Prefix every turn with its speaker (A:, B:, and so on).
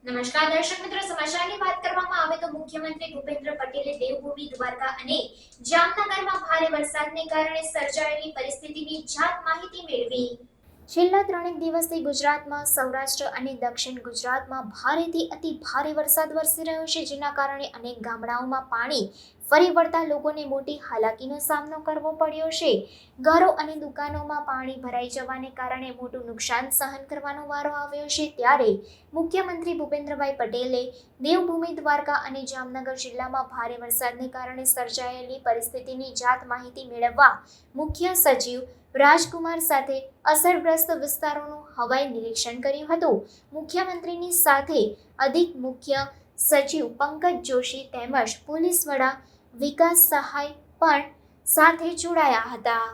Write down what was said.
A: નમસ્કાર દર્શક મિત્રો, સમાચારની વાત કરવામાં આવે તો મુખ્યમંત્રી ભૂપેન્દ્ર પટેલે દેવભૂમિ દ્વારકા અને જામનગરમાં ભારે વરસાદને કારણે સર્જાયેલી પરિસ્થિતિની જાત માહિતી મેળવી. છેલ્લા 3 દિવસથી ગુજરાતમાં, સૌરાષ્ટ્ર અને દક્ષિણ ગુજરાતમાં ભારેથી અતિ ભારે વરસાદ વરસી રહ્યો છે, જેના કારણે અનેક ગામડાઓમાં પાણી ફરી વળતા લોકોને મોટી હાલાકીનો સામનો કરવો પડ્યો છે. ઘરો અને દુકાનોમાં પાણી ભરાઈ જવાને કારણે મોટું નુકસાન સહન કરવાનો વારો આવ્યો છે. ત્યારે મુખ્યમંત્રી ભૂપેન્દ્રભાઈ પટેલે દેવભૂમિ દ્વારકા અને જામનગર જિલ્લામાં ભારે વરસાદને કારણે સર્જાયેલી પરિસ્થિતિની જાત માહિતી મેળવવા મુખ્ય સચિવ રાજકુમાર સાથે અસરગ્રસ્ત વિસ્તારોનું હવાઈ નિરીક્ષણ કર્યું હતું. મુખ્યમંત્રીની સાથે અધિક મુખ્ય સચિવ પંકજ જોશી તેમજ પોલીસ વડા વિકાસ સહાય પણ સાથે જોડાયા હતા.